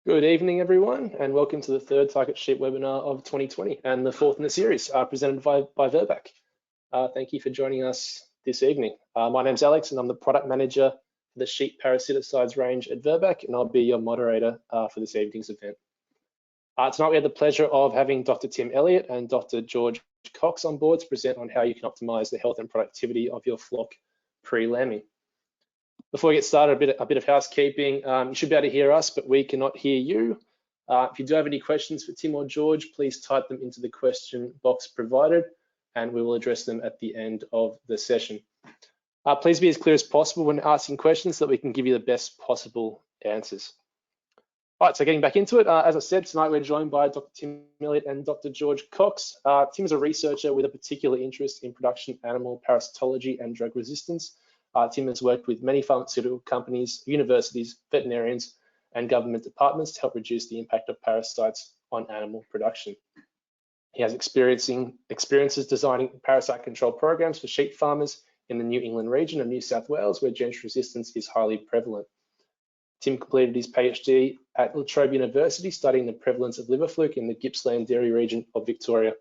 Good evening, everyone, and welcome to the third Target Sheet webinar of 2020 and the fourth in the series, presented by Virbac. Thank you for joining us this evening. My name's Alex, and I'm the product manager for the sheep parasiticides range at Virbac, and I'll be your moderator for this evening's event. Tonight we have the pleasure of having Dr. Tim Elliott and Dr. George Cox on board to present on how you can optimize the health and productivity of your flock pre-lambing. Before we get started, a bit of housekeeping. You should be able to hear us, but we cannot hear you. If you do have any questions for Tim or George, please type them into the question box provided, and we will address them at the end of the session. Please be as clear as possible when asking questions so that we can give you the best possible answers. All right, so getting back into it, as I said, tonight we're joined by Dr. Tim Elliott and Dr. George Cox. Tim is a researcher with a particular interest in production animal parasitology and drug resistance. Tim has worked with many pharmaceutical companies, universities, veterinarians, and government departments to help reduce the impact of parasites on animal production. He has experiences designing parasite control programs for sheep farmers in the New England region of New South Wales, where drench resistance is highly prevalent. Tim completed his PhD at La Trobe University, studying the prevalence of liver fluke in the Gippsland Dairy region of Victoria.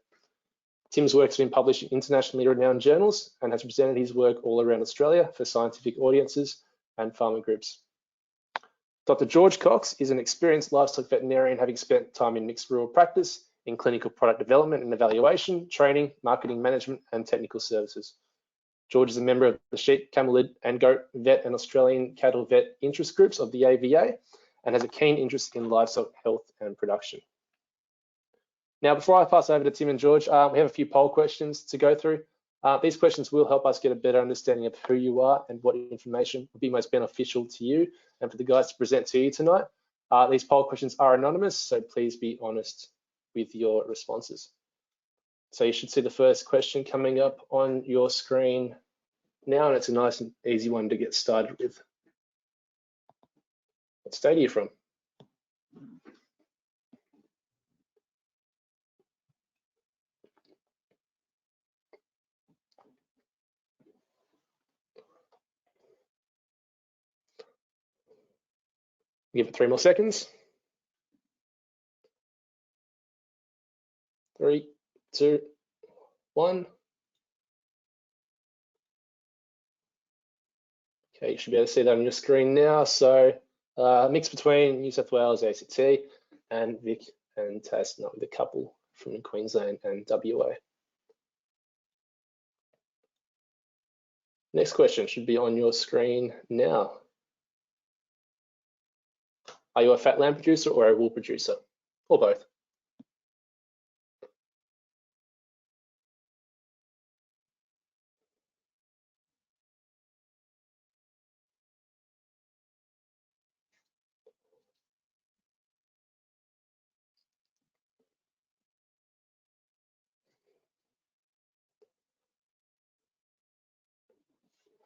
Tim's work has been published in internationally renowned journals and has presented his work all around Australia for scientific audiences and farmer groups. Dr. George Cox is an experienced livestock veterinarian, having spent time in mixed rural practice in clinical product development and evaluation, training, marketing management, and technical services. George is a member of the sheep, camel, and goat vet and Australian cattle vet interest groups of the AVA and has a keen interest in livestock health and production. Now, before I pass over to Tim and George, we have a few poll questions to go through. These questions will help us get a better understanding of who you are and what information would be most beneficial to you and for the guys to present to you tonight. These poll questions are anonymous, so please be honest with your responses. So you should see the first question coming up on your screen now, and it's a nice and easy one to get started with. What state are you from? Give it 3 more seconds. 3, 2, 1. Okay, you should be able to see that on your screen now. So mix between New South Wales, ACT, and Vic and Tas, not with a couple from Queensland and WA. Next question should be on your screen now. Are you a fat lamb producer or a wool producer, or both?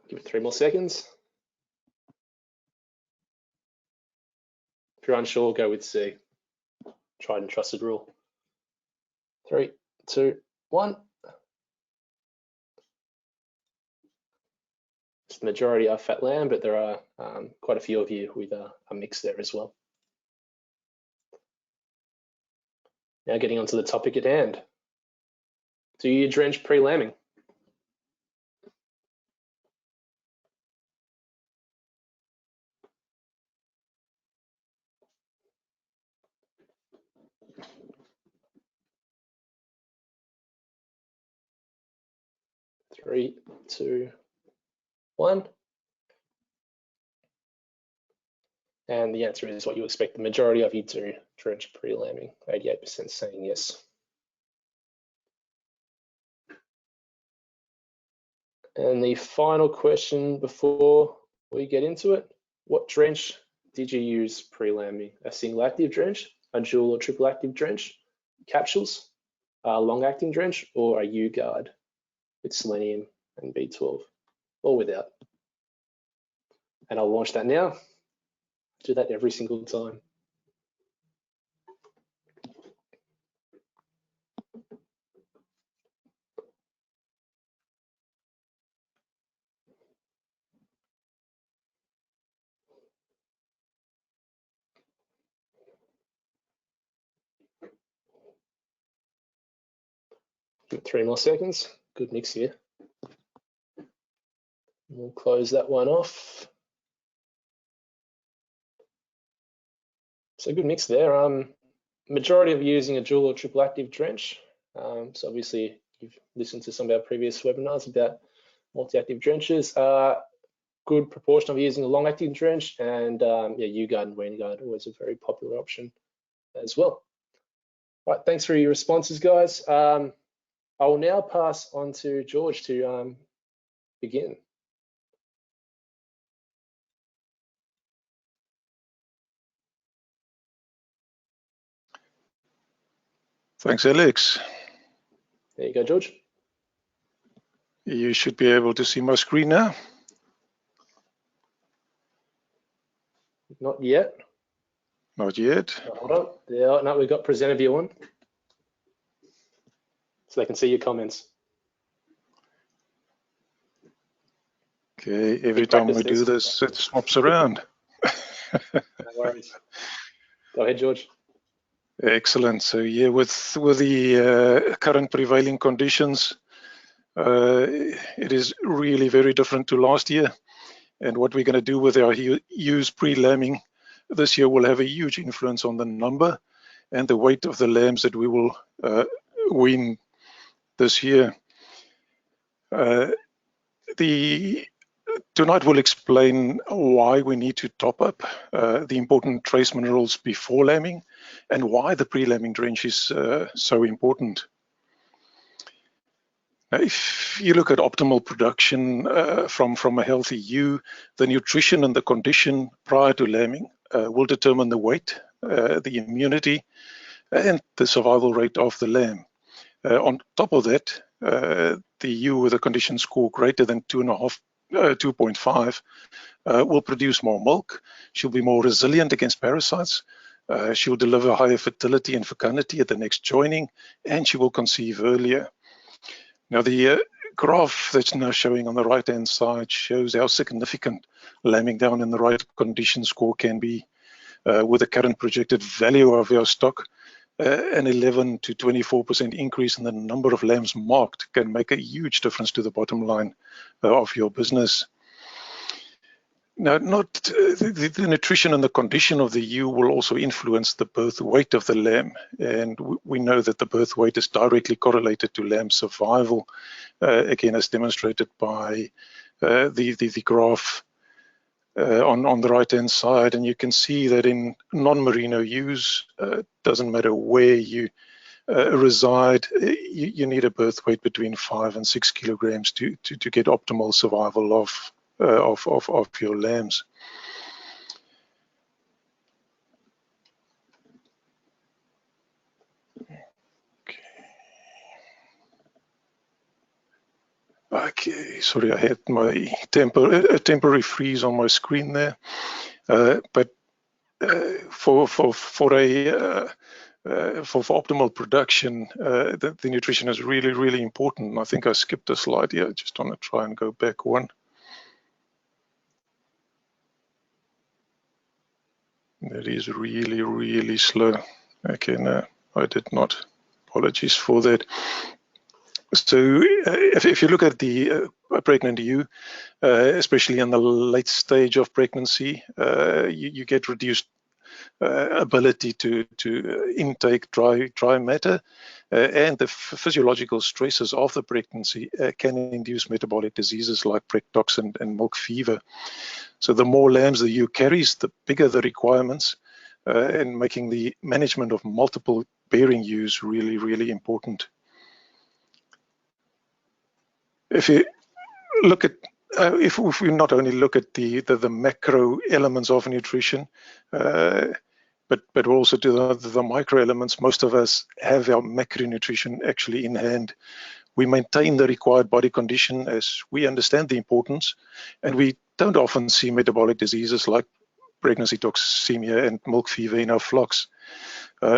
Give it 3 more seconds. If you're unsure, go with C. Tried and trusted rule. 3, 2, 1. The majority are fat lamb, but there are quite a few of you with a mix there as well. Now getting onto the topic at hand. Do you drench pre-lambing? Three, 2, 1. And the answer is what you expect the majority of you to drench pre-lambing, 88% saying yes. And the final question before we get into it, what drench did you use pre-lambing? A single active drench, a dual or triple active drench, capsules, a long acting drench, or a U-guard with selenium and B12, or without? And I'll launch that now. Do that every single time. Give it 3 more seconds. Good mix here. We'll close that one off. So good mix there. Majority of using a dual or triple active drench. So obviously you've listened to some of our previous webinars about multi-active drenches. Good proportion of using a long active drench, and yeah, U-guard and wean guard always a very popular option as well. Right, thanks for your responses, guys. I will now pass on to George to begin. Thanks, Alex. There you go, George. You should be able to see my screen now. Not yet. Not yet. Hold on. There, no, we've got presenter view on, so they can see your comments. Okay, every time we do this, it swaps around. No worries. Go ahead, George. Excellent. So yeah, with the current prevailing conditions, it is really very different to last year. And what we're going to do with our ewes pre-lambing this year will have a huge influence on the number and the weight of the lambs that we will wean this year. Tonight we'll explain why we need to top up the important trace minerals before lambing and why the pre-lambing drench is so important. Now, if you look at optimal production from a healthy ewe, the nutrition and the condition prior to lambing will determine the weight, the immunity, and the survival rate of the lamb. On top of that, the ewe with a condition score greater than 2.5 will produce more milk. She'll be more resilient against parasites. She'll deliver higher fertility and fecundity at the next joining, and she will conceive earlier. Now, the graph that's now showing on the right-hand side shows how significant lambing down in the right condition score can be. With the current projected value of our stock, an 11 to 24% increase in the number of lambs marked can make a huge difference to the bottom line of your business. Now, the nutrition and the condition of the ewe will also influence the birth weight of the lamb, and we know that the birth weight is directly correlated to lamb survival, again as demonstrated by the graph on the right-hand side. And you can see that in non-merino ewes, doesn't matter where you reside, you need a birth weight between 5 and 6 kilograms to get optimal survival of your lambs. Okay, sorry, I had my temporary freeze on my screen there, but for optimal production, the nutrition is really important. I think I skipped a slide here. I just want to try and go back one. That is really slow. Okay, no, I did not. Apologies for that. So if you look at the pregnant ewe, especially in the late stage of pregnancy, you get reduced ability to intake dry matter, and the physiological stresses of the pregnancy can induce metabolic diseases like PADDOCK and milk fever. So the more lambs the ewe carries, the bigger the requirements, and making the management of multiple bearing ewes really important. If you look at, if we not only look at the macro elements of nutrition, but also to the micro elements, most of us have our macronutrition actually in hand. We maintain the required body condition as we understand the importance, and we don't often see metabolic diseases like pregnancy toxemia and milk fever in our flocks.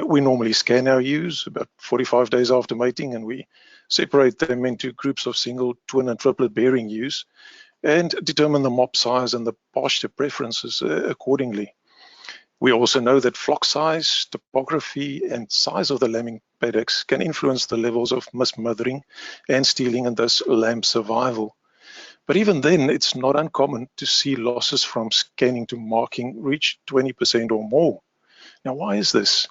We normally scan our ewes about 45 days after mating, and we separate them into groups of single, twin, and triplet bearing ewes, and determine the mop size and the pasture preferences accordingly. We also know that flock size, topography, and size of the lambing paddocks can influence the levels of mismothering and stealing, and thus lamb survival. But even then, it's not uncommon to see losses from scanning to marking reach 20% or more. Now, why is this?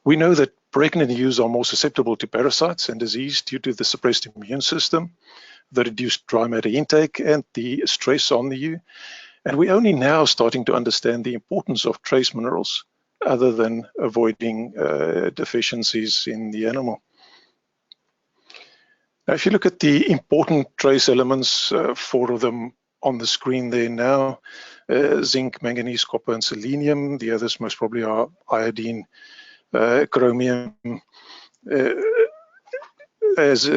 We know that pregnant ewes are more susceptible to parasites and disease due to the suppressed immune system, the reduced dry matter intake, and the stress on the ewe. And we're only now starting to understand the importance of trace minerals other than avoiding deficiencies in the animal. Now, if you look at the important trace elements, 4 of them on the screen there now, zinc, manganese, copper, and selenium. The others most probably are iodine, chromium as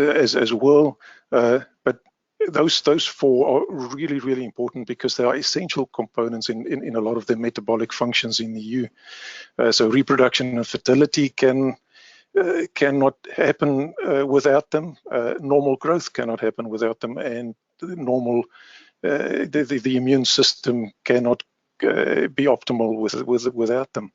well. But those 4 are really, really important because they are essential components in a lot of the metabolic functions in the ewe. So reproduction and fertility cannot happen without them. Normal growth cannot happen without them, and the immune system cannot be optimal without them.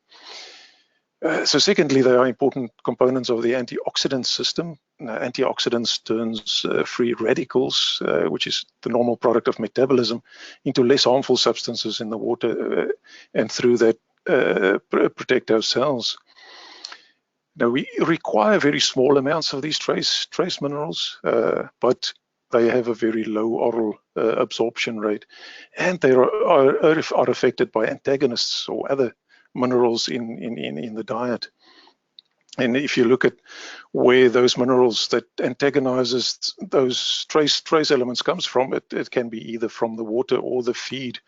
So secondly, they are important components of the antioxidant system. Antioxidants turns free radicals, which is the normal product of metabolism, into less harmful substances in the water, and through that protect our cells. Now, we require very small amounts of these trace minerals, but they have a very low oral absorption rate, and they are affected by antagonists or other minerals in the diet. And if you look at where those minerals that antagonizes those trace elements comes from, it can be either from the water or the feed,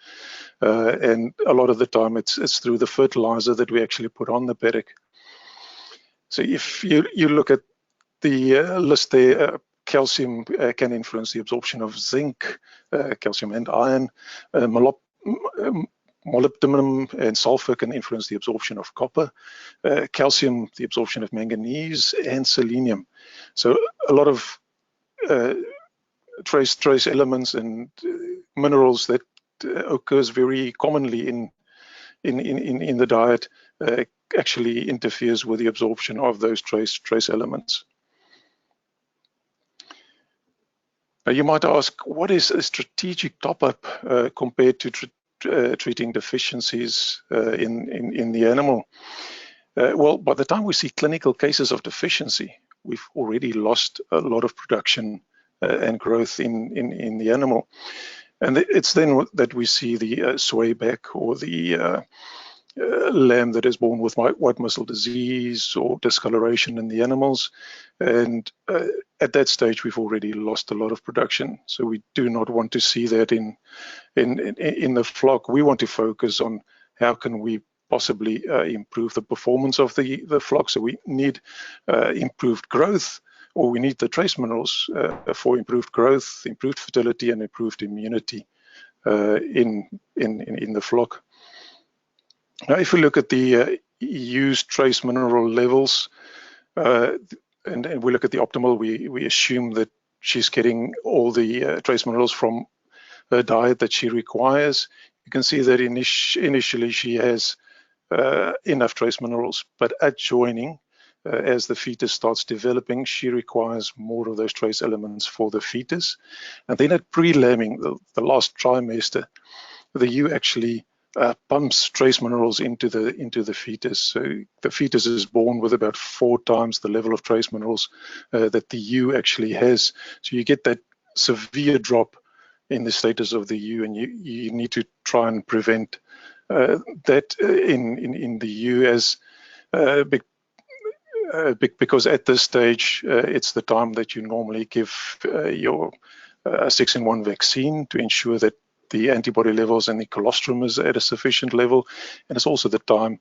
and a lot of the time it's through the fertilizer that we actually put on the paddock. So if you look at the list there, calcium can influence the absorption of zinc, calcium and iron, molybdenum and sulfur can influence the absorption of copper, calcium, the absorption of manganese, and selenium. So a lot of trace elements and minerals that occurs very commonly in the diet actually interferes with the absorption of those trace elements. Now you might ask, what is a strategic top-up compared to treating deficiencies in the animal? Well, by the time we see clinical cases of deficiency, we've already lost a lot of production and growth in the animal. And it's then that we see the sway back, or the lamb that is born with white muscle disease or discoloration in the animals. And at that stage, we've already lost a lot of production. So we do not want to see that in the flock. We want to focus on how can we possibly improve the performance of the flock. So we need improved growth, or we need the trace minerals for improved growth, improved fertility, and improved immunity in the flock. Now, if we look at the used trace mineral levels, and we look at the optimal, we assume that she's getting all the trace minerals from her diet that she requires. You can see that initially she has enough trace minerals, but at joining, as the fetus starts developing, she requires more of those trace elements for the fetus. And then at pre-lambing, the last trimester, the ewe actually pumps trace minerals into the fetus. So the fetus is born with about 4 times the level of trace minerals that the ewe actually has. So you get that severe drop in the status of the ewe, and you need to try and prevent that in the ewe, as because at this stage it's the time that you normally give your 6-in-1 vaccine to ensure that the antibody levels and the colostrum is at a sufficient level, and it's also the time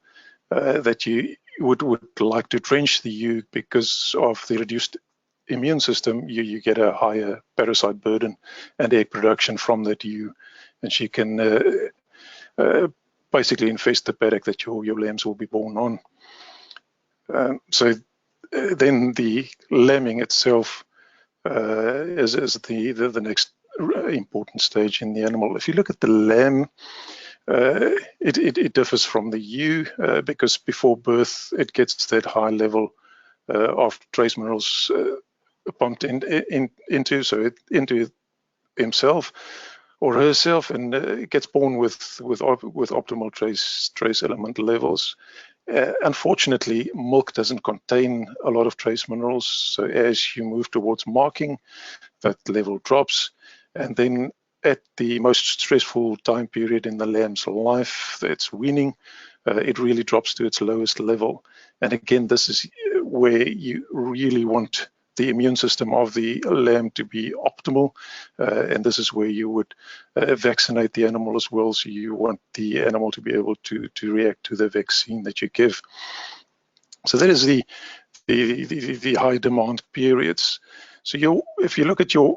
that you would like to drench the ewe, because of the reduced immune system. You get a higher parasite burden and egg production from that ewe, and she can basically infest the paddock that your lambs will be born on. So then the lambing itself is the next important stage in the animal. If you look at the lamb, It differs from the ewe because before birth it gets that high level of trace minerals pumped into himself or herself, and it gets born with optimal trace element levels. Unfortunately, milk doesn't contain a lot of trace minerals, so as you move towards marking, that level drops, and then at the most stressful time period in the lamb's life, that's weaning, it really drops to its lowest level. And again, this is where you really want the immune system of the lamb to be optimal, and this is where you would vaccinate the animal as well. So you want the animal to be able to react to the vaccine that you give. So that is the high demand periods. So if you look at your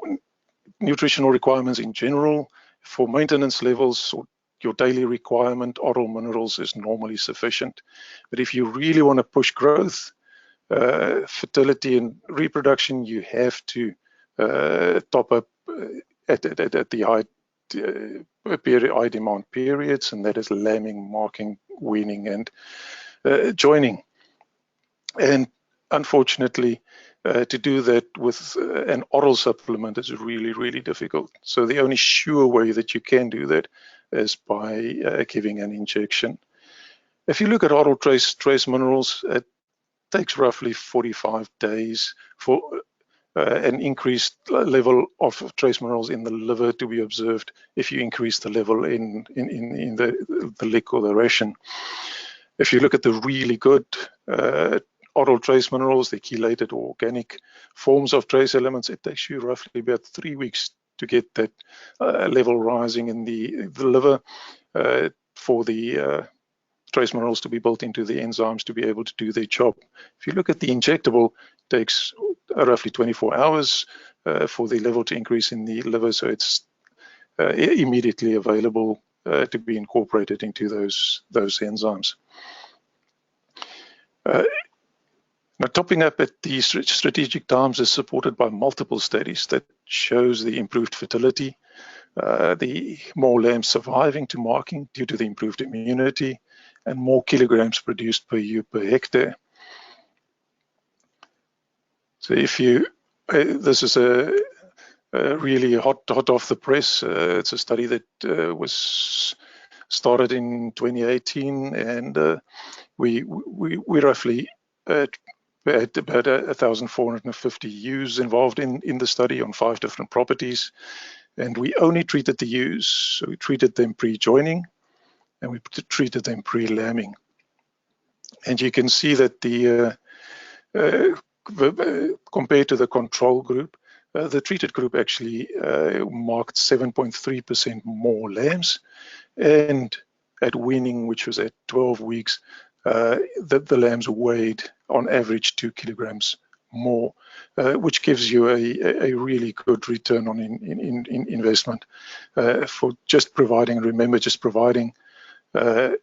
nutritional requirements in general, for maintenance levels or your daily requirement, oral minerals is normally sufficient. But if you really want to push growth, fertility and reproduction, you have to top up at the high demand periods, and that is lambing, marking, weaning, and joining. And unfortunately, to do that with an oral supplement is really, really difficult. So the only sure way that you can do that is by giving an injection. If you look at oral trace minerals, it takes roughly 45 days for an increased level of trace minerals in the liver to be observed if you increase the level in the lick or the ration. If you look at the really good oral trace minerals, the chelated or organic forms of trace elements, it takes you roughly about 3 weeks to get that level rising in the liver for the trace minerals to be built into the enzymes to be able to do their job. If you look at the injectable, it takes roughly 24 hours for the level to increase in the liver, so it's immediately available to be incorporated into those enzymes. Now, topping up at the strategic times is supported by multiple studies that shows the improved fertility, the more lambs surviving to marking due to the improved immunity, and more kilograms produced per ewe per hectare. So if you, this is a really hot off the press. It's a study that was started in 2018, and we roughly had about 1,450 ewes involved in the study on 5 different properties, and we only treated the ewes. So we treated them pre-joining, and we treated them pre-lambing. And you can see that the compared to the control group, the treated group actually marked 7.3% more lambs, and at weaning, which was at 12 weeks, the lambs weighed on average 2 kilograms more, which gives you a really good return on investment for just providing, remember, just providing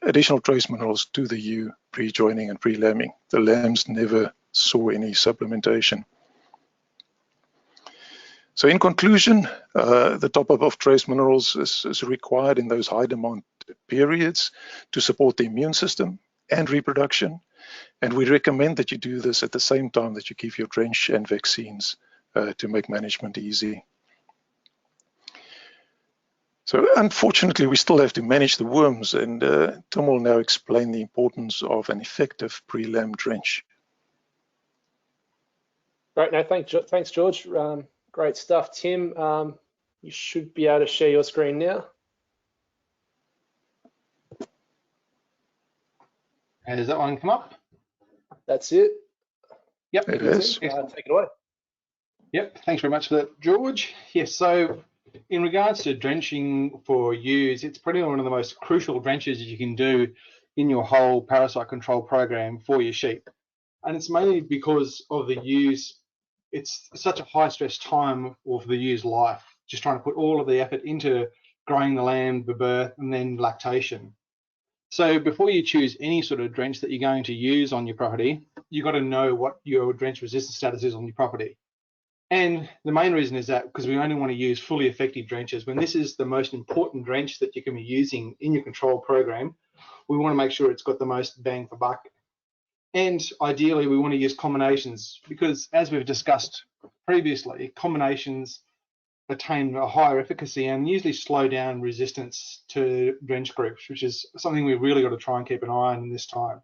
additional trace minerals to the ewe pre-joining and pre-lambing. The lambs never saw any supplementation. So in conclusion, the top-up of trace minerals is required in those high demand periods to support the immune system and reproduction. And we recommend that you do this at the same time that you give your drench and vaccines to make management easy. So unfortunately, we still have to manage the worms, and Tim will now explain the importance of an effective pre-lamb drench. Great, no, thanks George. Great stuff. Tim, you should be able to share your screen now. And does that one come up? That's it. Yep, it is. Take it away. Yep, thanks very much for that, George. Yes, so in regards to drenching for ewes, it's probably one of the most crucial drenches you can do in your whole parasite control program for your sheep. And it's mainly because of the ewes. It's such a high stress time of the ewe's life, just trying to put all of the effort into growing the lamb, the birth, and then lactation. So before you choose any sort of drench that you're going to use on your property, you've got to know what your drench resistance status is on your property. And the main reason is that because we only want to use fully effective drenches. When this is the most important drench that you can be using in your control program, we want to make sure it's got the most bang for buck. And ideally, we want to use combinations because, as we've discussed previously, combinations attain a higher efficacy and usually slow down resistance to drench groups, which is something we've really got to try and keep an eye on this time.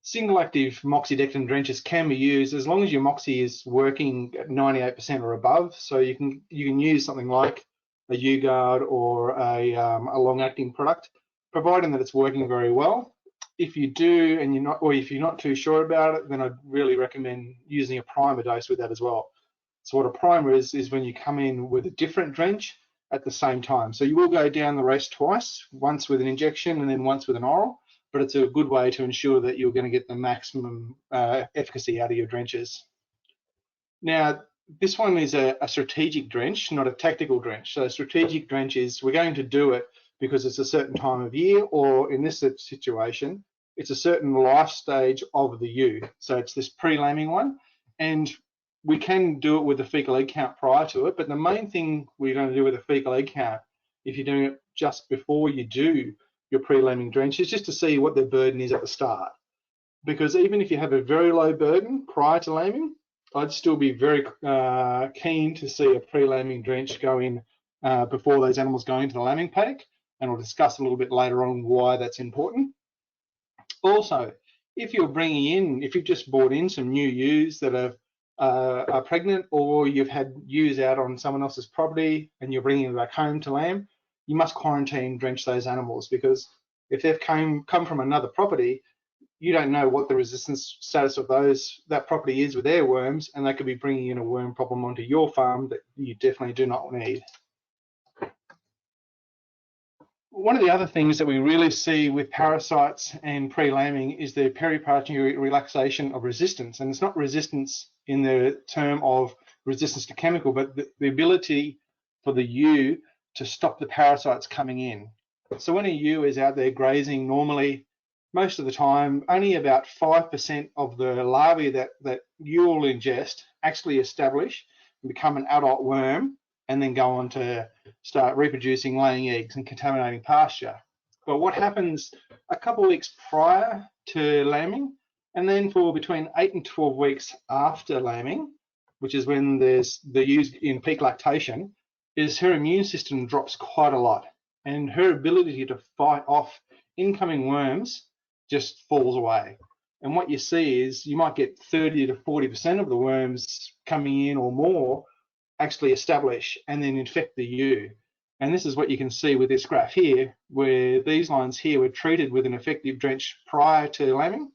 Single active moxidectin drenches can be used as long as your moxie is working at 98% or above. So you can use something like a U-Guard or a long-acting product, providing that it's working very well. If you do, and if you're not too sure about it, then I'd really recommend using a primer dose with that as well. So what a primer is when you come in with a different drench at the same time. So you will go down the race twice, once with an injection and then once with an oral, but it's a good way to ensure that you're going to get the maximum efficacy out of your drenches. Now, this one is a strategic drench, not a tactical drench. So a strategic drench is we're going to do it because it's a certain time of year, or in this situation, it's a certain life stage of the ewe. So it's this pre-lambing one, and we can do it with a fecal egg count prior to it, but the main thing we're going to do with a fecal egg count, if you're doing it just before you do your pre-lambing drench, is just to see what the burden is at the start. Because even if you have a very low burden prior to lambing, I'd still be very keen to see a pre-lambing drench go in before those animals go into the lambing paddock, and we'll discuss a little bit later on why that's important. Also, if you've just brought in some new ewes that are pregnant, or you've had ewes out on someone else's property and you're bringing them back home to lamb, you must quarantine drench those animals, because if they've come from another property, you don't know what the resistance status of that property is with their worms, and they could be bringing in a worm problem onto your farm that you definitely do not need. One of the other things that we really see with parasites and pre-lambing is the peri-parturient relaxation of resistance. And it's not resistance in the term of resistance to chemical, but the ability for the ewe to stop the parasites coming in. So when a ewe is out there grazing normally, most of the time, only about 5% of the larvae that you will ingest actually establish and become an adult worm, and then go on to start reproducing, laying eggs and contaminating pasture. But what happens a couple of weeks prior to lambing, and then for between 8 and 12 weeks after lambing, which is when there's the ewe's in peak lactation, is her immune system drops quite a lot, and her ability to fight off incoming worms just falls away. And what you see is you might get 30 to 40% of the worms coming in or more actually establish and then infect the ewe. And this is what you can see with this graph here, where these lines here were treated with an effective drench prior to lambing,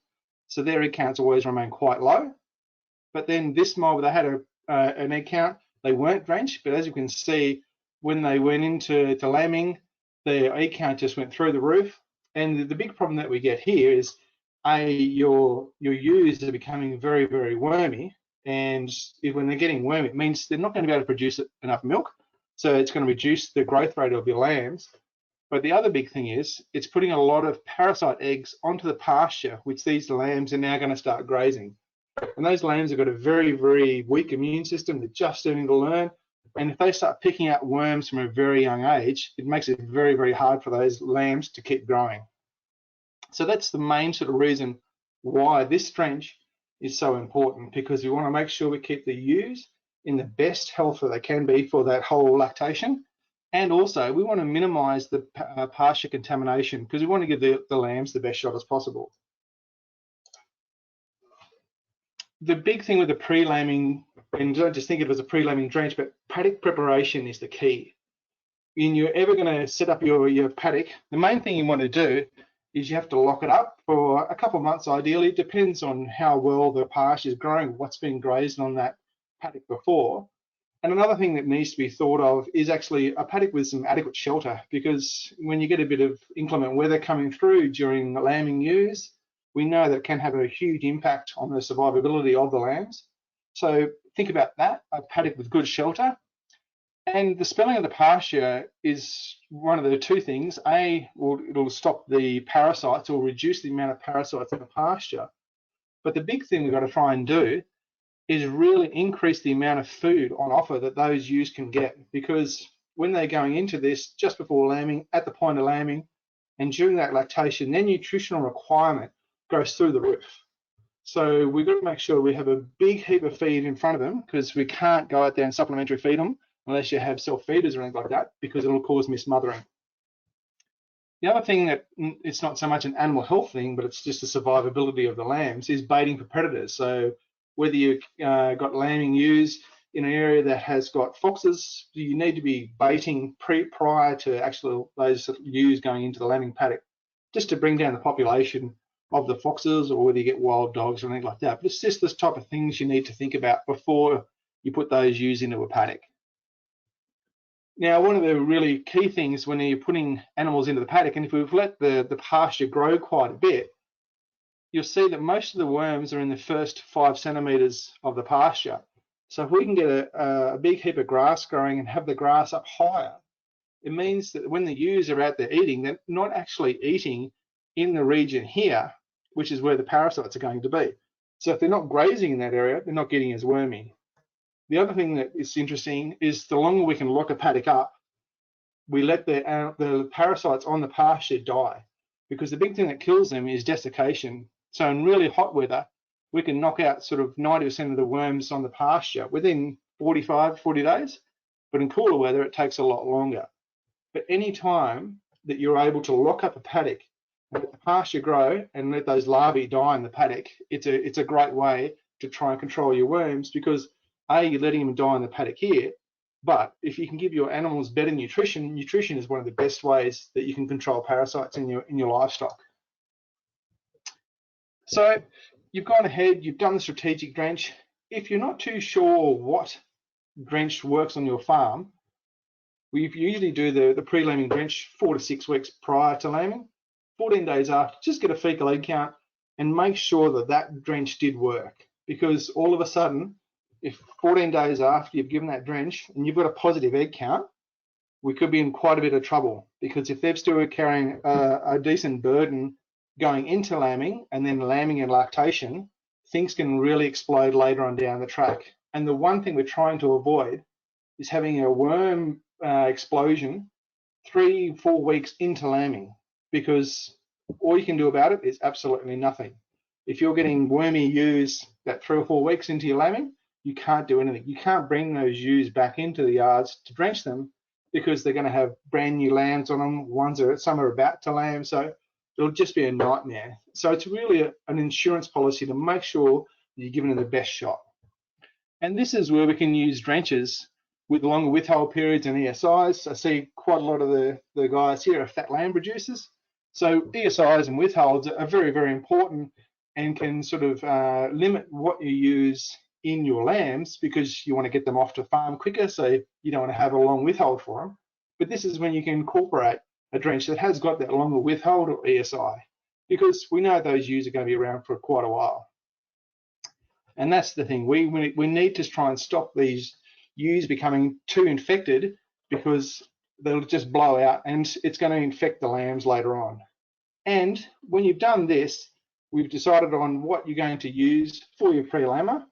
so their egg counts always remain quite low. But then this mob, they had an egg count, they weren't drenched, but as you can see, when they went into lambing, their egg count just went through the roof. And the big problem that we get here is your ewes are becoming very, very wormy. And when they're getting worm, it means they're not going to be able to produce enough milk. So it's going to reduce the growth rate of your lambs. But the other big thing is it's putting a lot of parasite eggs onto the pasture, which these lambs are now going to start grazing. And those lambs have got a very, very weak immune system. They're just starting to learn. And if they start picking out worms from a very young age, it makes it very, very hard for those lambs to keep growing. So that's the main sort of reason why this drench is so important, because we want to make sure we keep the ewes in the best health that they can be for that whole lactation. And also we want to minimize the pasture contamination, because we want to give the lambs the best shot as possible. The big thing with the pre-lambing, and don't just think of it as a pre-lambing drench, but paddock preparation is the key. When you're ever going to set up your paddock, the main thing you want to do is you have to lock it up for a couple of months ideally. It depends on how well the pasture is growing, what's been grazed on that paddock before. And another thing that needs to be thought of is actually a paddock with some adequate shelter, because when you get a bit of inclement weather coming through during the lambing ewes, we know that it can have a huge impact on the survivability of the lambs. So think about that, a paddock with good shelter. And the spelling of the pasture is one of the two things. It'll stop the parasites or reduce the amount of parasites in the pasture. But the big thing we've got to try and do is really increase the amount of food on offer that those ewes can get, because when they're going into this just before lambing, at the point of lambing, and during that lactation, their nutritional requirement goes through the roof. So we've got to make sure we have a big heap of feed in front of them, because we can't go out there and supplementary feed them unless you have self-feeders or anything like that, because it'll cause mismothering. The other thing that it's not so much an animal health thing, but it's just the survivability of the lambs, is baiting for predators. So whether you've got lambing ewes in an area that has got foxes, you need to be baiting prior to actually those ewes going into the lambing paddock, just to bring down the population of the foxes, or whether you get wild dogs or anything like that. But it's just this type of things you need to think about before you put those ewes into a paddock. Now, one of the really key things when you're putting animals into the paddock, and if we've let the pasture grow quite a bit, you'll see that most of the worms are in the first 5 centimetres of the pasture. So if we can get a big heap of grass growing and have the grass up higher, it means that when the ewes are out there eating, they're not actually eating in the region here, which is where the parasites are going to be. So if they're not grazing in that area, they're not getting as wormy. The other thing that is interesting is the longer we can lock a paddock up, we let the parasites on the pasture die, because the big thing that kills them is desiccation. So in really hot weather, we can knock out sort of 90% of the worms on the pasture within 40 days, but in cooler weather, it takes a lot longer. But any time that you're able to lock up a paddock, let the pasture grow and let those larvae die in the paddock, it's a great way to try and control your worms, because you're letting them die in the paddock here, but if you can give your animals better nutrition, nutrition is one of the best ways that you can control parasites in your livestock. So you've gone ahead, you've done the strategic drench. If you're not too sure what drench works on your farm, we usually do the pre-lambing drench 4 to 6 weeks prior to lambing. 14 days after, just get a fecal egg count and make sure that that drench did work, because all of a sudden, if 14 days after you've given that drench and you've got a positive egg count, we could be in quite a bit of trouble, because if they're still carrying a decent burden going into lambing and then lambing and lactation, things can really explode later on down the track. And the one thing we're trying to avoid is having a worm explosion 3-4 weeks into lambing, because all you can do about it is absolutely nothing. If you're getting wormy ewes that 3 or 4 weeks into your lambing, you can't do anything. You can't bring those ewes back into the yards to drench them, because they're going to have brand new lambs on them. Some are about to lamb, so it'll just be a nightmare. So it's really an insurance policy to make sure that you're giving them the best shot. And this is where we can use drenches with longer withhold periods and ESIs. I see quite a lot of the guys here are fat lamb producers. So ESIs and withholds are very, very important, and can sort of limit what you use in your lambs, because you want to get them off to farm quicker, so you don't want to have a long withhold for them. But this is when you can incorporate a drench that has got that longer withhold or ESI, because we know those ewes are going to be around for quite a while. And that's the thing, we need to try and stop these ewes becoming too infected, because they'll just blow out and it's going to infect the lambs later on. And when you've done this, we've decided on what you're going to use for your pre-lammer.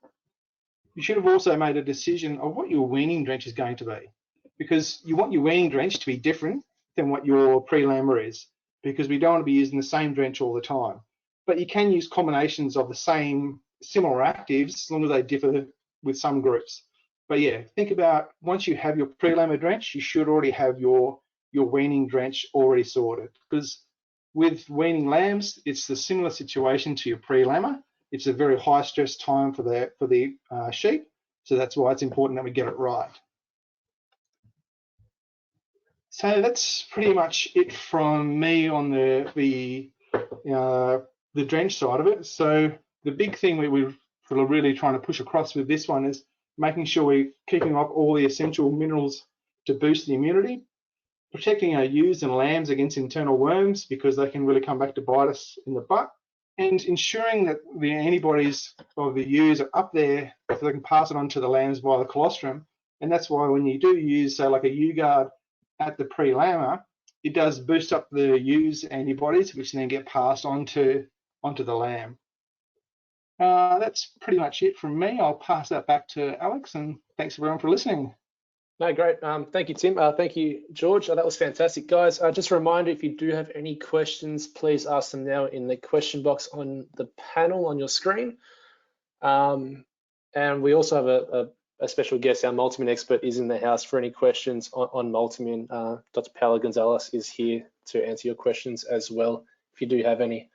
You should have also made a decision of what your weaning drench is going to be, because you want your weaning drench to be different than what your pre-lammer is, because we don't want to be using the same drench all the time. But you can use combinations of the same similar actives, as long as they differ with some groups. But yeah, think about, once you have your pre-lammer drench, you should already have your weaning drench already sorted, because with weaning lambs, it's the similar situation to your pre-lammer. It's a very high stress time for the sheep, so that's why it's important that we get it right. So that's pretty much it from me on the drench side of it. So the big thing we're really trying to push across with this one is making sure we're keeping up all the essential minerals to boost the immunity, protecting our ewes and lambs against internal worms, because they can really come back to bite us in the butt, and ensuring that the antibodies of the ewes are up there so they can pass it on to the lambs via the colostrum. And that's why when you do use, say, like a ewe guard at the pre-lammer, it does boost up the ewes' antibodies, which then get passed on to the lamb. That's pretty much it from me. I'll pass that back to Alex, and thanks everyone for listening. No, great. Thank you, Tim. Thank you, George. That was fantastic, guys. Just a reminder, if you do have any questions, please ask them now in the question box on the panel on your screen. And we also have a special guest. Our Multimin expert is in the house for any questions on Multimin. Dr. Paula Gonzalez is here to answer your questions as well, if you do have any.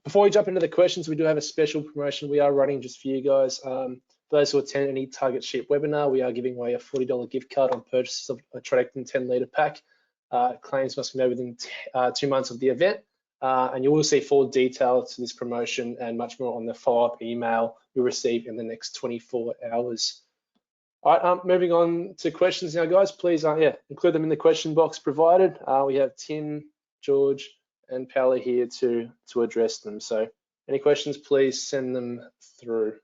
Before we jump into the questions, we do have a special promotion we are running just for you guys. For those who attend any Target Sheep webinar, we are giving away a $40 gift card on purchase of a Tridectin 10-litre pack. Claims must be made within 2 months of the event. And you will see full details to this promotion and much more on the follow-up email you'll receive in the next 24 hours. All right, moving on to questions now, guys. Please include them in the question box provided. We have Tim, George, and Paula here to address them. So any questions, please send them through.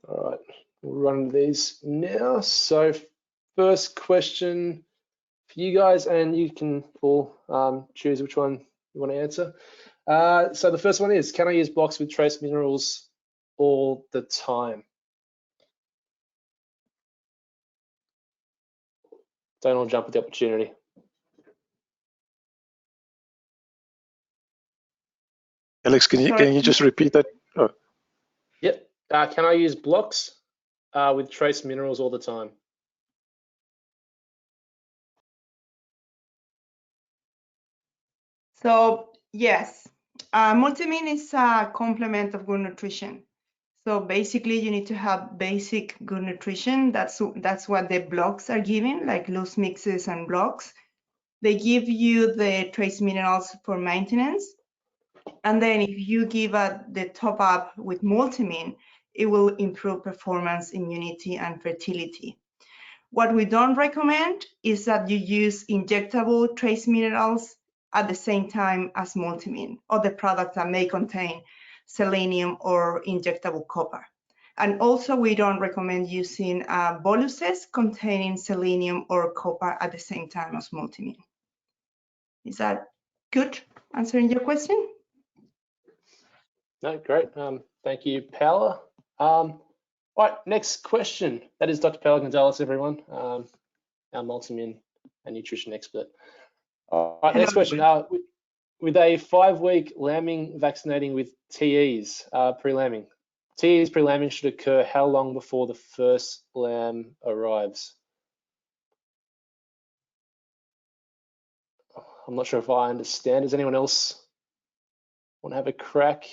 All right, we'll run these now. So first question for you guys, and you can all choose which one you want to answer. So the first one is, can I use blocks with trace minerals all the time? Don't all jump at the opportunity. Alex, can you just repeat that? Oh. Yep. Can I use blocks with trace minerals all the time? So yes, Multimin is a complement of good nutrition. So basically, you need to have basic good nutrition. That's what the blocks are giving, like loose mixes and blocks. They give you the trace minerals for maintenance. And then if you give the top up with Multimin, it will improve performance, immunity, and fertility. What we don't recommend is that you use injectable trace minerals at the same time as Multimin or the products that may contain selenium or injectable copper. And also, we don't recommend using boluses containing selenium or copper at the same time as Multimin. Is that good answering your question? No, great. Thank you, Paula. All right, next question. That is Dr. Paula Gonzalez, everyone, our Multimin and nutrition expert. All right, next question. With a 5-week lambing vaccinating with TEs pre-lambing, TEs pre-lambing should occur how long before the first lamb arrives? I'm not sure if I understand. Does anyone else want to have a crack?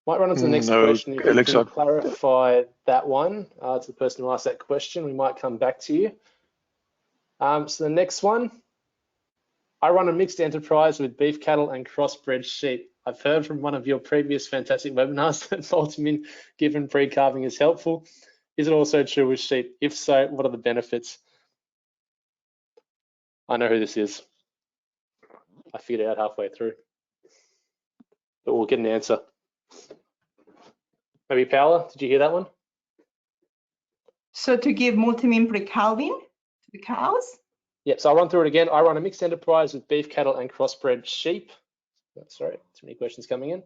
Might run on to the next question. If Alex, you can clarify that one to the person who asked that question, we might come back to you. So the next one, I run a mixed enterprise with beef cattle and crossbred sheep. I've heard from one of your previous fantastic webinars that Multimin given pre-calving is helpful. Is it also true with sheep? If so, what are the benefits? I know who this is. I figured it out halfway through, but we'll get an answer. Maybe Paula, did you hear that one? So to give Multimin pre-calving to the cows? Yep, so I'll run through it again. I run a mixed enterprise with beef cattle and crossbred sheep. Sorry, too many questions coming in.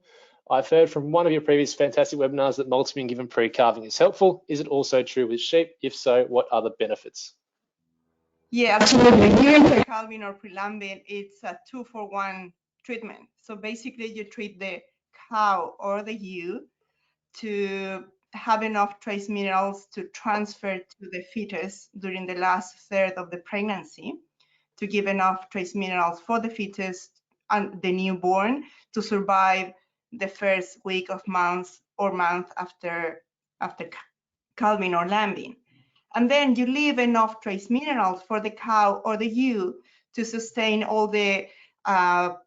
I've heard from one of your previous fantastic webinars that Multimin given pre-calving is helpful. Is it also true with sheep? If so, what are the benefits? Yeah, absolutely. During pre-calving or pre-lambing, it's a 2-for-1 treatment. So basically, you treat the cow or the ewe to have enough trace minerals to transfer to the fetus during the last third of the pregnancy, to give enough trace minerals for the fetus and the newborn to survive the first week of month after calving or lambing. And then you leave enough trace minerals for the cow or the ewe to sustain all the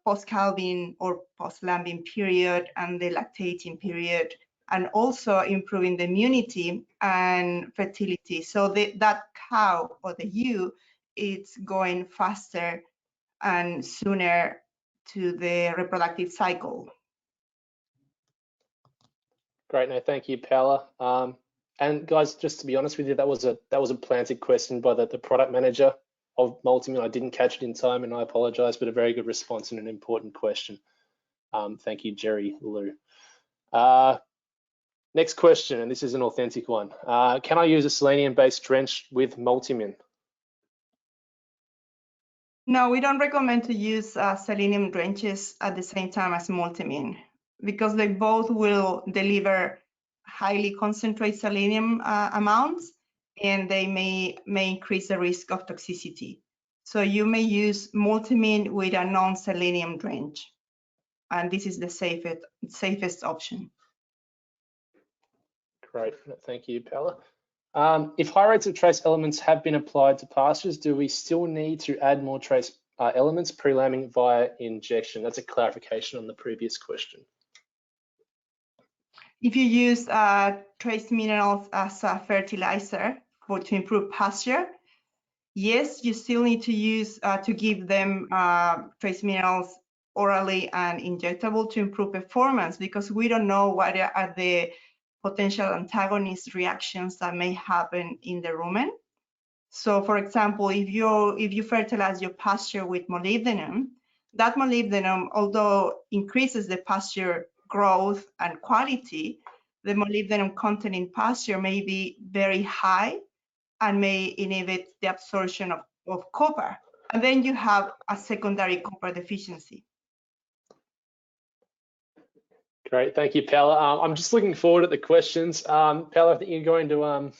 post-calving or post-lambing period and the lactating period, and also improving the immunity and fertility. So that cow or the ewe, it's going faster and sooner to the reproductive cycle. Great, no, thank you, Paula. And guys, just to be honest with you, that was a planted question by the product manager. multimin. I didn't catch it in time and I apologize, but a very good response and an important question. Thank you, Jerry Lou. Next question, and this is an authentic one. Can I use a selenium-based drench with multimin? No, we don't recommend to use selenium drenches at the same time as multimin because they both will deliver highly concentrated selenium amounts, and they may increase the risk of toxicity. So you may use multimin with a non-selenium drench, and this is the safest option. Great, thank you, Paula. If high rates of trace elements have been applied to pastures, do we still need to add more trace elements pre-lambing via injection? That's a clarification on the previous question. If you use trace minerals as a fertilizer to improve pasture, yes, you still need to use to give them trace minerals orally and injectable to improve performance, because we don't know what are the potential antagonist reactions that may happen in the rumen. So, for example, if you fertilize your pasture with molybdenum, that molybdenum, although increases the pasture growth and quality, the molybdenum content in pasture may be very high and may inhibit the absorption of copper. And then you have a secondary copper deficiency. Great, thank you, Paula. I'm just looking forward at the questions. Paula, I think you're going to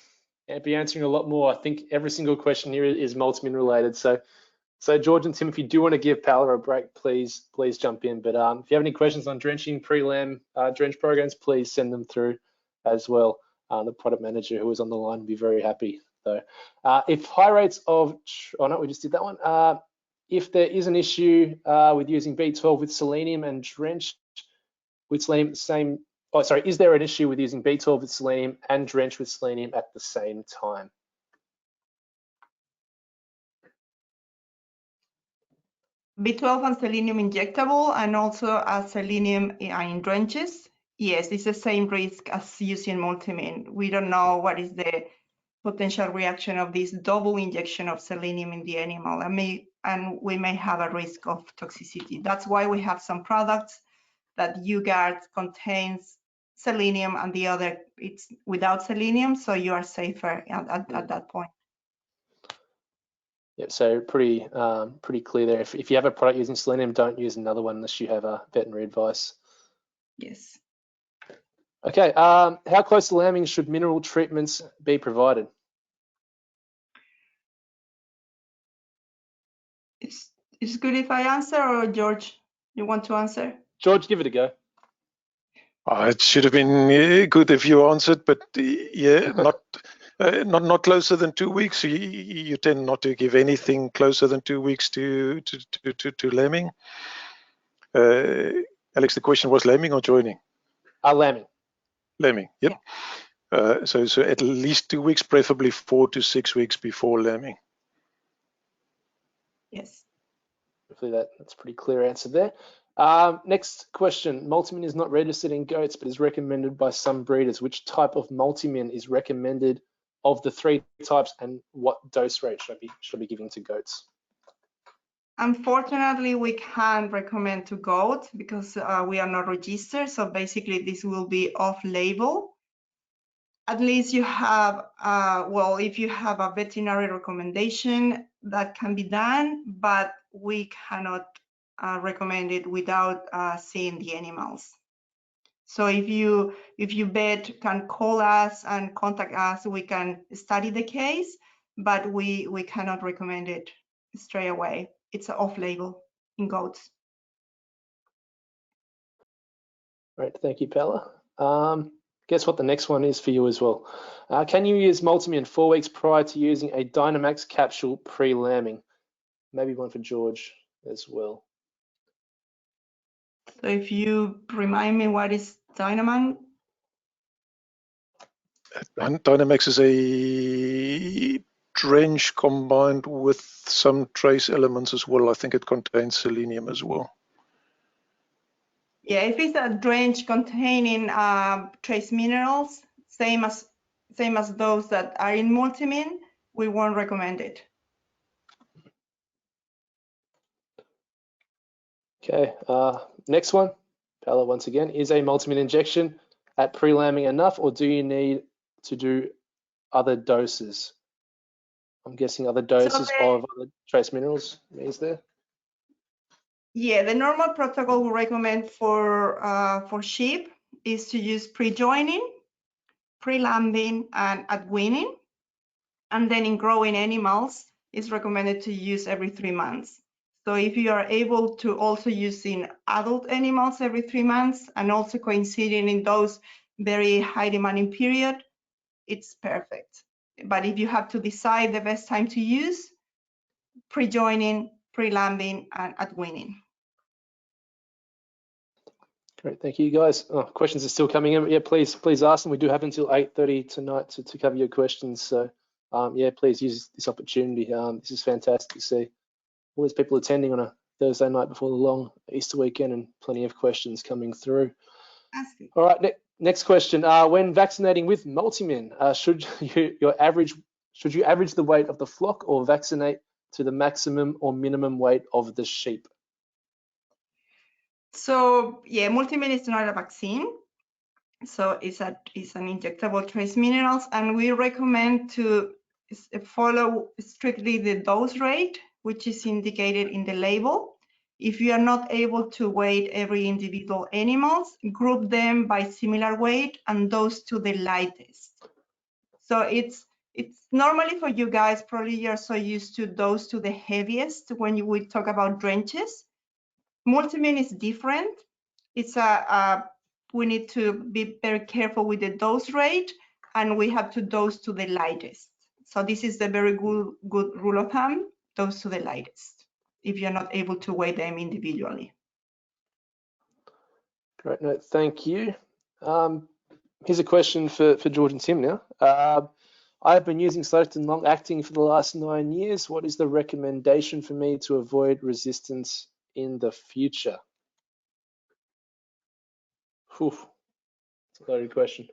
be answering a lot more. I think every single question here is multimin related. So George and Tim, if you do want to give Paula a break, please jump in. But if you have any questions on drenching, pre-lam drench programs, please send them through as well. The product manager who is on the line will be very happy. So if high rates of, oh no, we just did that one. If there is an issue with using B12 with selenium and drenched with selenium, is there an issue with using B12 with selenium and drenched with selenium at the same time? B12 and selenium injectable, and also selenium in drenches. Yes, it's the same risk as using multimin. We don't know what is the potential reaction of this double injection of selenium in the animal, and we may have a risk of toxicity. That's why we have some products that UGuard contains selenium and the other it's without selenium, so you are safer at that point. Yeah, so pretty clear there. If you have a product using selenium, don't use another one unless you have a veterinary advice. Yes. Okay, how close to lambing should mineral treatments be provided? It's good if I answer, or George, you want to answer? George, give it a go. It should have been good if you answered, but yeah, not closer than 2 weeks. You tend not to give anything closer than 2 weeks to lambing. Alex, the question was lambing or joining? Lambing. Lambing, yep. Yeah. So at least 2 weeks, preferably 4 to 6 weeks before lambing. Yes. Hopefully that's a pretty clear answer there. Next question. Multimin is not registered in goats, but is recommended by some breeders. Which type of multimin is recommended of the 3 types, and what dose rate should I be giving to goats? Unfortunately, we can't recommend to goats because we are not registered. So basically, this will be off-label. At least you have, well, if you have a veterinary recommendation, that can be done, but we cannot recommend it without seeing the animals. So if you vet can call us and contact us, we can study the case, but we cannot recommend it straight away. It's off-label in goats. Great, thank you, Paula. Guess what the next one is for you as well. Can you use multimin 4 weeks prior to using a Dynamax capsule pre-lambing? Maybe one for George as well. So if you remind me, what is Dynamax? Dynamax is a drench combined with some trace elements as well. I think it contains selenium as well. Yeah, if it's a drench containing trace minerals, same as those that are in multimin, we won't recommend it. Okay, next one, Paolo, once again, is a multimin injection at pre-lambing enough, or do you need to do other doses? I'm guessing other doses of other trace minerals is there? Yeah, the normal protocol we recommend for sheep is to use pre-joining, pre-lambing, and at weaning. And then in growing animals, it's recommended to use every 3 months. So if you are able to also use in adult animals every 3 months and also coinciding in those very high demanding period, it's perfect. But if you have to decide the best time to use, pre-joining, pre-lambing, and at weaning. Great, thank you guys. Oh, questions are still coming in. Yeah, please ask them. We do have until 8:30 tonight to cover your questions. So yeah, please use this opportunity. This is fantastic to see all these people attending on a Thursday night before the long Easter weekend, and plenty of questions coming through. All right, next question. When vaccinating with multimin, should you average the weight of the flock or vaccinate to the maximum or minimum weight of the sheep? So yeah, multimin is not a vaccine. So it's an injectable trace minerals, and we recommend to follow strictly the dose rate, which is indicated in the label. If you are not able to weigh every individual animals, group them by similar weight and dose to the lightest. So it's normally for you guys, probably you're so used to dose to the heaviest when we talk about drenches. Multimin is different. It's we need to be very careful with the dose rate, and we have to dose to the lightest. So this is the very good rule of thumb, dose to the lightest, if you're not able to weigh them individually. Great, no, thank you. Here's a question for George and Tim now. I've been using selectin long-acting for the last 9 years. What is the recommendation for me to avoid resistance in the future? Whew. It's a loaded question.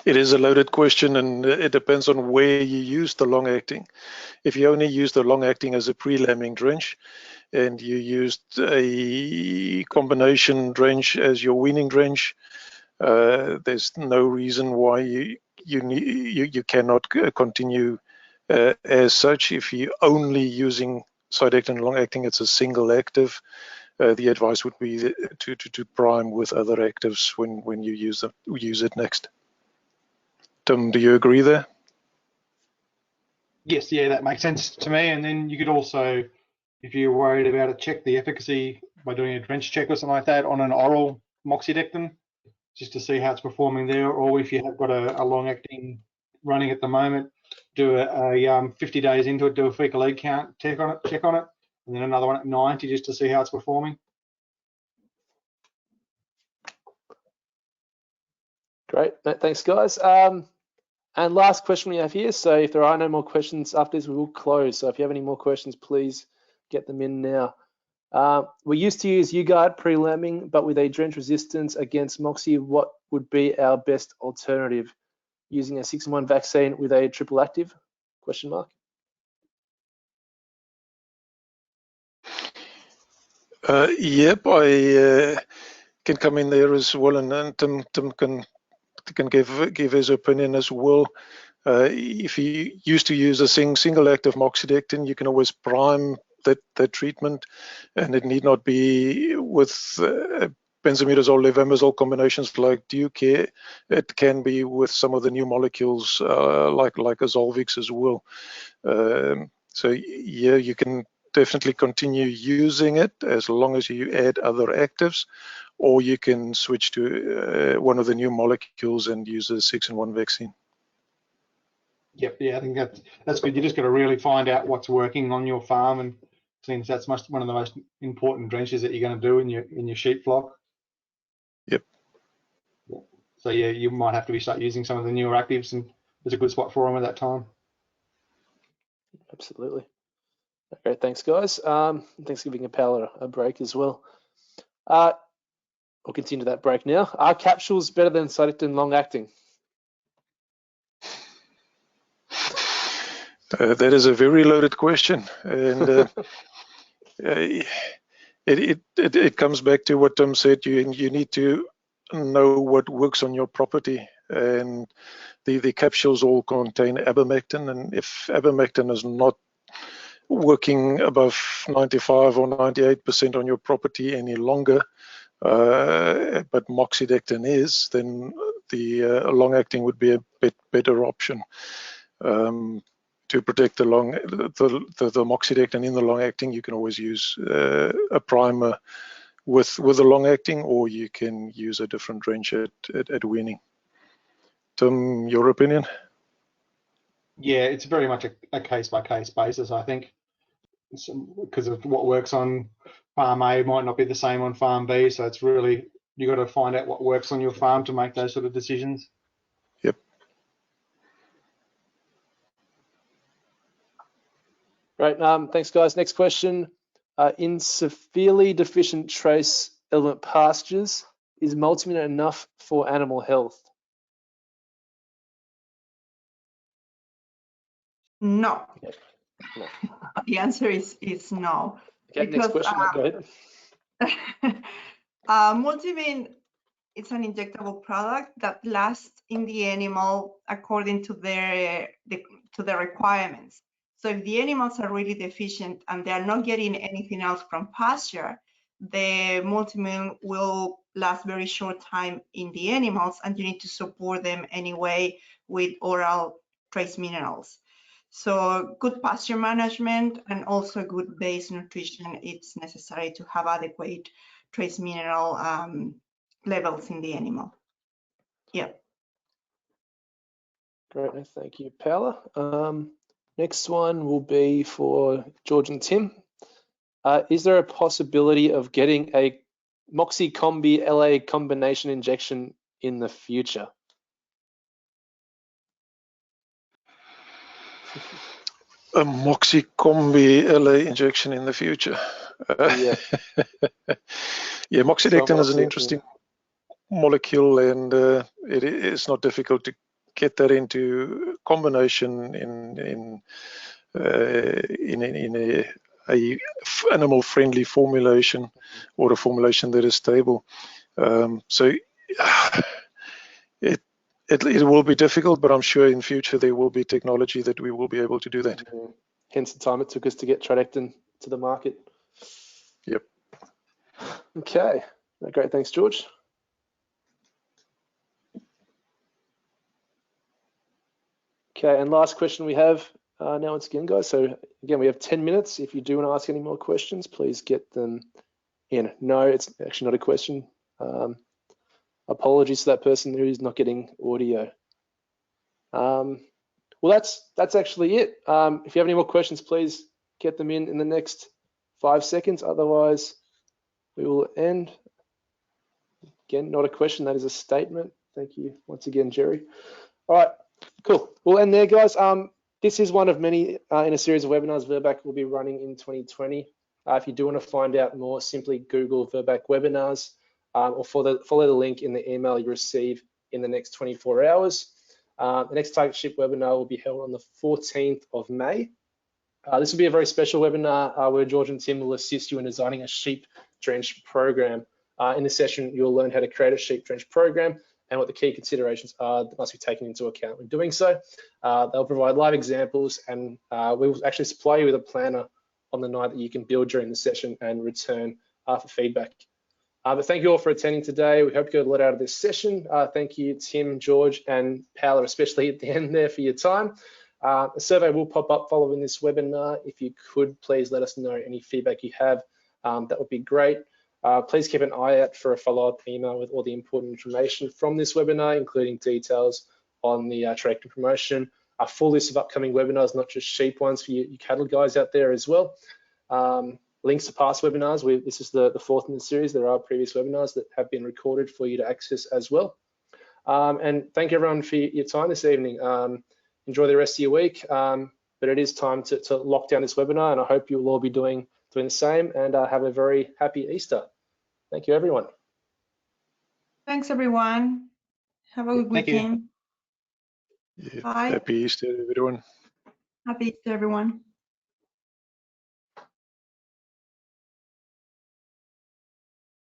It is a loaded question, and it depends on where you use the long-acting. If you only use the long-acting as a pre-lambing drench, and you used a combination drench as your weaning drench, there's no reason why you cannot continue as such. If you're only using Cydectin long-acting, it's a single active. The advice would be to prime with other actives when you use it next. Tim, do you agree there? Yes, yeah, that makes sense to me. And then you could also, if you're worried about it, check the efficacy by doing a drench check or something like that on an oral moxidectin, just to see how it's performing there. Or if you have got a long-acting running at the moment, do a 50 days into it, do a fecal egg count, check on it, and then another one at 90 just to see how it's performing. Great, thanks guys. And last question we have here. So if there are no more questions after this, we will close. So if you have any more questions, please get them in now. We used to use UGuard pre-lambing, but with a drench resistance against Moxie, what would be our best alternative? Using a 6-in-1 vaccine with a triple active? Question mark. Yep, I can come in there as well, and Tim can give his opinion as well. If you used to use a single active moxidectin, you can always prime that treatment, and it need not be with benzimidazole, levimazole combinations like Duke. It can be with some of the new molecules like Azolvix as well. So yeah, you can definitely continue using it as long as you add other actives, or you can switch to one of the new molecules and use a 6-in-1 vaccine. Yep, yeah, I think that's good. You just got to really find out what's working on your farm, and since that's one of the most important drenches that you're going to do in your sheep flock. Yep. So yeah, you might have to start using some of the newer actives, and there's a good spot for them at that time. Absolutely. Okay, thanks guys. Thanks for giving Paolo a break as well. We'll continue that break now. Are capsules better than Cydectin long-acting? That is a very loaded question, and It comes back to what Tim said. You need to know what works on your property, and the capsules all contain abamectin, and if abamectin is not working above 95 or 98% on your property any longer, but moxidectin is, then the long-acting would be a bit better option. To protect the moxidectin in the long-acting, you can always use a primer with the long-acting, or you can use a different drench at weaning. Tim, your opinion? Yeah, it's very much a case-by-case basis, I think, because of what works on farm A might not be the same on farm B. So it's really, you got to find out what works on your farm to make those sort of decisions. Yep. Great. Thanks, guys. Next question. In severely deficient trace element pastures, is multimin enough for animal health? No. Okay. No. The answer is no. Okay, because, next question. Go ahead. Multimin, it's an injectable product that lasts in the animal according to their requirements. So if the animals are really deficient and they are not getting anything else from pasture, the multimin will last very short time in the animals, and you need to support them anyway with oral trace minerals. So good pasture management and also good base nutrition, it's necessary to have adequate trace mineral levels in the animal. Yeah. Great, thank you, Paula. Next one will be for George and Tim. Is there a possibility of getting a Moxicombi LA combination injection in the future? A Moxicombi LA injection in the future. Yeah. Yeah, moxidectin is an interesting molecule, and it is not difficult to get that into combination in a animal-friendly formulation, or a formulation that is stable. So it will be difficult, but I'm sure in future there will be technology that we will be able to do that. Yeah. Hence the time it took us to get tridectin to the market. Yep. Okay, great, thanks, George. Okay, and last question we have now once again, guys. So again, we have 10 minutes. If you do want to ask any more questions, please get them in. No, it's actually not a question. Apologies to that person who is not getting audio. Well, that's actually it. If you have any more questions, please get them in the next 5 seconds. Otherwise, we will end. Again, not a question, that is a statement. Thank you once again, Jerry. All right, cool. We'll end there, guys. This is one of many in a series of webinars Virbac will be running in 2020. If you do want to find out more, simply Google Virbac webinars or follow the link in the email you receive in the next 24 hours. The next Target Sheep webinar will be held on the 14th of May. This will be a very special webinar where George and Tim will assist you in designing a sheep drench program. In this session, you'll learn how to create a sheep drench program and what the key considerations are that must be taken into account when doing so. They'll provide live examples, and we will actually supply you with a planner on the night that you can build during the session and return for feedback. But thank you all for attending today. We hope you got a lot out of this session. Thank you, Tim, George, and Paula, especially at the end there, for your time. A survey will pop up following this webinar. If you could, please let us know any feedback you have. That would be great. Please keep an eye out for a follow-up email with all the important information from this webinar, including details on the tridectin promotion, a full list of upcoming webinars, not just sheep ones, for you cattle guys out there as well. Links to past webinars. This is the fourth in the series. There are previous webinars that have been recorded for you to access as well. And thank everyone for your time this evening. Enjoy the rest of your week. But it is time to lock down this webinar, and I hope you'll all be doing the same, and have a very happy Easter. Thank you, everyone. Thanks, everyone. Have a good weekend. Yeah, Bye. happy Easter, everyone. Happy Easter, everyone.